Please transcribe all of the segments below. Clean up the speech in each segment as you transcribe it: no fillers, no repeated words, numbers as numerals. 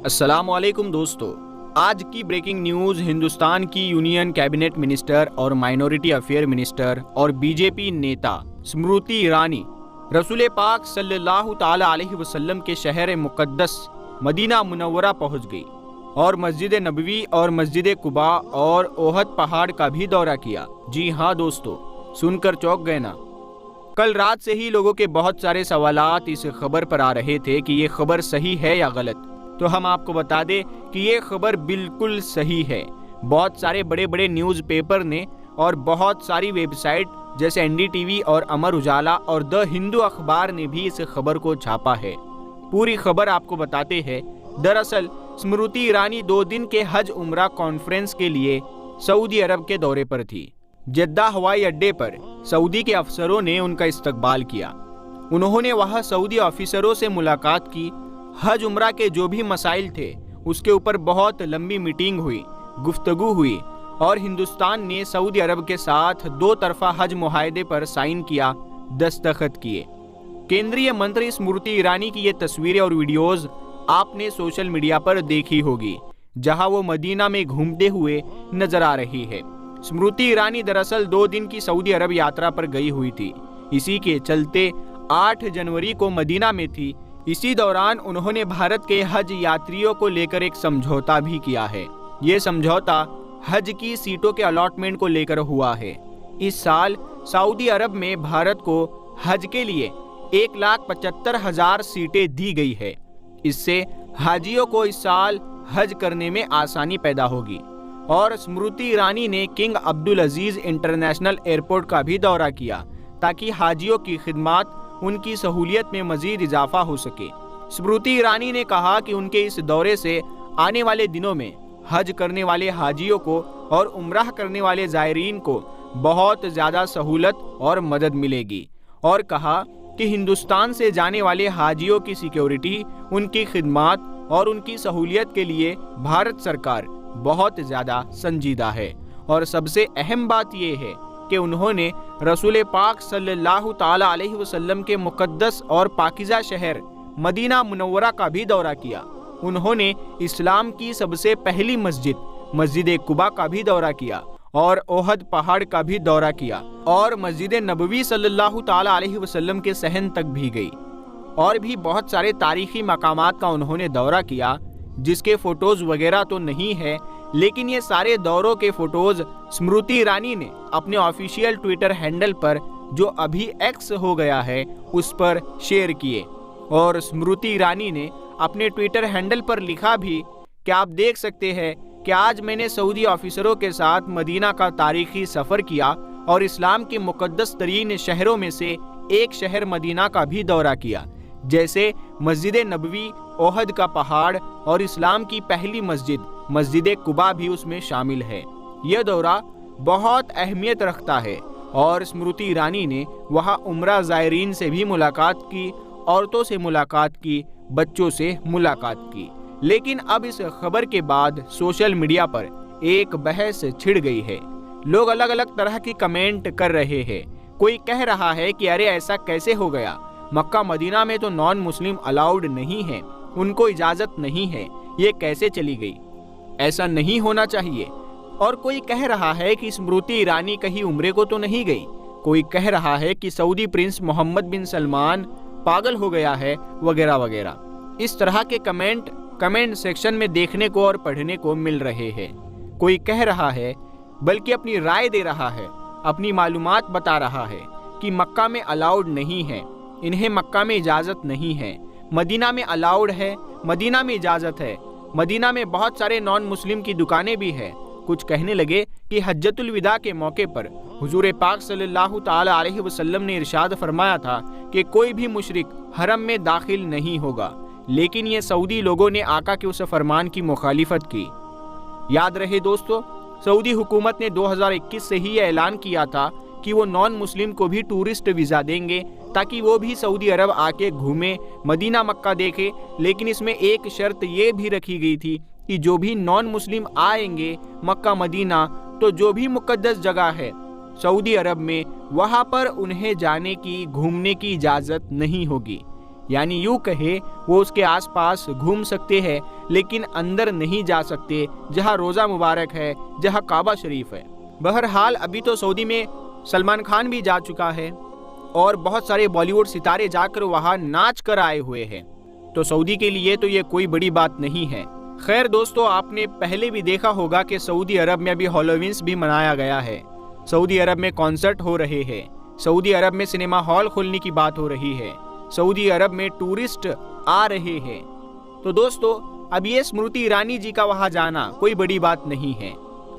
السلام علیکم دوستو، آج کی بریکنگ نیوز ہندوستان کی یونین کیبنٹ منسٹر اور مائنورٹی افیئر منسٹر اور بی جے پی نیتا اسمرتی ایرانی رسول پاک صلی اللہ تعالی علیہ وسلم کے شہر مقدس مدینہ منورہ پہنچ گئی اور مسجد نبوی اور مسجد قباء اور احد پہاڑ کا بھی دورہ کیا۔ جی ہاں دوستو، سن کر چونک گئے نا؟ کل رات سے ہی لوگوں کے بہت سارے سوالات اس خبر پر آ رہے تھے کہ یہ خبر صحیح ہے یا غلط، تو ہم آپ کو بتا دیں کہ یہ خبر بالکل صحیح ہے۔ بہت سارے بڑے بڑے نیوز پیپر نے اور بہت ساری ویب سائٹ جیسے این ڈی ٹی وی اور امر اجالا اور دی ہندو اخبار نے بھی اس خبر کو چھاپا ہے۔ پوری خبر آپ کو بتاتے ہیں۔ دراصل اسمرتی ایرانی 2 دن کے حج عمرہ کانفرنس کے لیے سعودی عرب کے دورے پر تھی۔ جدہ ہوائی اڈے پر سعودی کے افسروں نے ان کا استقبال کیا۔ انہوں نے وہاں سعودی آفیسروں سے ملاقات کی۔ حج عمرہ کے جو بھی مسائل تھے اس کے اوپر بہت لمبی میٹنگ ہوئی، گفتگو ہوئی، اور ہندوستان نے سعودی عرب کے ساتھ 2 طرفہ حج معاہدے پر سائن کیا، دستخط کیے۔ کیندری منتری اسمرتی ایرانی کی یہ تصویریں اور ویڈیوز آپ نے سوشل میڈیا پر دیکھی ہوگی، جہاں وہ مدینہ میں گھومتے ہوئے نظر آ رہی ہے۔ اسمرتی ایرانی دراصل 2 دن کی سعودی عرب یاترا پر گئی ہوئی تھی۔ اسی کے چلتے 8 جنوری کو مدینہ میں تھی۔ اسی دوران انہوں نے بھارت کے حج یاتریوں کو لے کر ایک سمجھوتا بھی کیا ہے۔ یہ سمجھوتا حج کی سیٹوں کے الاٹمنٹ کو لے کر ہوا ہے۔ اس سال سعودی عرب میں بھارت کو حج کے لیے 1,75,000 سیٹیں دی گئی ہے۔ اس سے حاجیوں کو اس سال حج کرنے میں آسانی پیدا ہوگی۔ اور اسمرتی ایرانی نے کنگ عبدالعزیز انٹرنیشنل ایئرپورٹ کا بھی دورہ کیا تاکہ حاجیوں کی خدمات ان کی سہولیت میں مزید اضافہ ہو سکے۔ اسمرتی ایرانی نے کہا کہ ان کے اس دورے سے آنے والے دنوں میں حج کرنے والے حاجیوں کو اور عمرہ کرنے والے زائرین کو بہت زیادہ سہولت اور مدد ملے گی، اور کہا کہ ہندوستان سے جانے والے حاجیوں کی سیکیورٹی، ان کی خدمات اور ان کی سہولیت کے لیے بھارت سرکار بہت زیادہ سنجیدہ ہے۔ اور سب سے اہم بات یہ ہے کہ انہوں نے رسول پاک صلی اللہ تعالی علیہ وسلم کے مقدس اور پاکیزہ شہر مدینہ منورہ کا بھی دورہ کیا۔ انہوں نے اسلام کی سب سے پہلی مسجد قباء کا بھی دورہ کیا اور احد پہاڑ کا بھی دورہ کیا، اور مسجد نبوی صلی اللہ تعالی علیہ وسلم کے صحن تک بھی گئی، اور بھی بہت سارے تاریخی مقامات کا انہوں نے دورہ کیا، جس کے فوٹوز وغیرہ تو نہیں ہے، لیکن یہ سارے دوروں کے فوٹوز اسمرتی ایرانی نے اپنے آفیشیل ٹویٹر ہینڈل پر، جو ابھی ایکس ہو گیا ہے، اس پر شیئر کیے۔ اور اسمرتی ایرانی نے اپنے ٹویٹر ہینڈل پر لکھا بھی کہ آپ دیکھ سکتے ہیں کہ آج میں نے سعودی آفیسروں کے ساتھ مدینہ کا تاریخی سفر کیا اور اسلام کے مقدس ترین شہروں میں سے ایک شہر مدینہ کا بھی دورہ کیا، جیسے مسجد نبوی، احد کا پہاڑ اور اسلام کی پہلی مسجد قباء بھی اس میں شامل ہے۔ یہ دورہ بہت اہمیت رکھتا ہے، اور اسمرتی ایرانی نے وہاں عمرہ زائرین سے بھی ملاقات کی، عورتوں سے ملاقات کی، بچوں سے ملاقات کی۔ لیکن اب اس خبر کے بعد سوشل میڈیا پر ایک بحث چھڑ گئی ہے۔ لوگ الگ الگ طرح کی کمنٹ کر رہے ہیں۔ کوئی کہہ رہا ہے کہ ارے ایسا کیسے ہو گیا، مکہ مدینہ میں تو نان مسلم الاؤڈ نہیں ہے، ان کو اجازت نہیں ہے، یہ کیسے چلی گئی، ایسا نہیں ہونا چاہیے۔ اور کوئی کہہ رہا ہے کہ اسمرتی ایرانی کہیں عمرے کو تو نہیں گئی۔ کوئی کہہ رہا ہے کہ سعودی پرنس محمد بن سلمان پاگل ہو گیا ہے، وغیرہ وغیرہ۔ اس طرح کے کمنٹ سیکشن میں دیکھنے کو اور پڑھنے کو مل رہے ہیں۔ کوئی کہہ رہا ہے، بلکہ اپنی رائے دے رہا ہے، اپنی معلومات بتا رہا ہے کہ مکہ میں الاؤڈ نہیں ہے، انہیں مکہ میں اجازت نہیں ہے، مدینہ میں الاؤڈ ہے، مدینہ میں اجازت ہے، مدینہ میں بہت سارے نان مسلم کی دکانیں بھی ہیں۔ کچھ کہنے لگے کہ حجۃ الوداع کے موقع پر حضور پاک صلی اللہ تعالی علیہ وسلم نے ارشاد فرمایا تھا کہ کوئی بھی مشرک حرم میں داخل نہیں ہوگا، لیکن یہ سعودی لوگوں نے آقا کے اس فرمان کی مخالفت کی۔ یاد رہے دوستو، سعودی حکومت نے 2021 سے ہی یہ اعلان کیا تھا کہ وہ نان مسلم کو بھی ٹورسٹ ویزا دیں گے تاکہ وہ بھی سعودی عرب آ کے گھومے، مدینہ مکہ دیکھے۔ لیکن اس میں ایک شرط یہ بھی رکھی گئی تھی کہ جو بھی نان مسلم آئیں گے مکہ مدینہ، تو جو بھی مقدس جگہ ہے سعودی عرب میں، وہاں پر انہیں جانے کی، گھومنے کی اجازت نہیں ہوگی۔ یعنی یوں کہے وہ اس کے آس پاس گھوم سکتے ہیں لیکن اندر نہیں جا سکتے جہاں روزہ مبارک ہے، جہاں کعبہ شریف ہے۔ بہرحال ابھی تو سعودی میں سلمان خان بھی جا چکا ہے اور بہت سارے بالی ووڈ ستارے جا کر وہاں ناچ کر آئے ہوئے ہیں، تو سعودی کے لیے تو یہ کوئی بڑی بات نہیں ہے۔ خیر دوستو، آپ نے پہلے بھی دیکھا ہوگا کہ سعودی عرب میں ابھی ہالووینز بھی منایا گیا ہے، سعودی عرب میں کنسرٹ ہو رہے ہیں، سعودی عرب میں سنیما ہال کھولنے کی بات ہو رہی ہے، سعودی عرب میں ٹورسٹ آ رہے ہیں۔ تو دوستو، اب یہ اسمرتی ایرانی جی کا وہاں جانا کوئی بڑی بات نہیں ہے،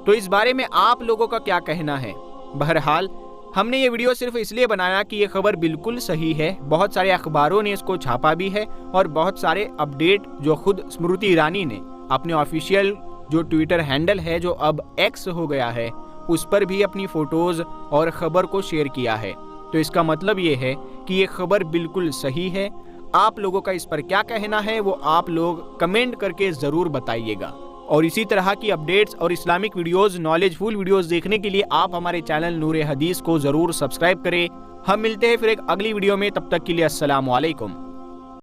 تو اس بارے میں آپ لوگوں کا کیا کہنا ہے؟ بہرحال ہم نے یہ ویڈیو صرف اس لیے بنایا کہ یہ خبر بالکل صحیح ہے، بہت سارے اخباروں نے اس کو چھاپا بھی ہے اور بہت سارے اپڈیٹ جو خود اسمرتی ایرانی نے اپنے آفیشیل جو ٹویٹر ہینڈل ہے جو اب ایکس ہو گیا ہے اس پر بھی اپنی فوٹوز اور خبر کو شیئر کیا ہے۔ تو اس کا مطلب یہ ہے کہ یہ خبر بالکل صحیح ہے۔ آپ لوگوں کا اس پر کیا کہنا ہے وہ آپ لوگ کمنٹ کر کے ضرور بتائیے گا، اور اسی طرح کی اپڈیٹس اور اسلامک ویڈیوز، نالج فل ویڈیوز دیکھنے کے لیے آپ ہمارے چینل نور حدیث کو ضرور سبسکرائب کریں۔ ہم ملتے ہیں پھر ایک اگلی ویڈیو میں، تب تک کے لیے السلام علیکم۔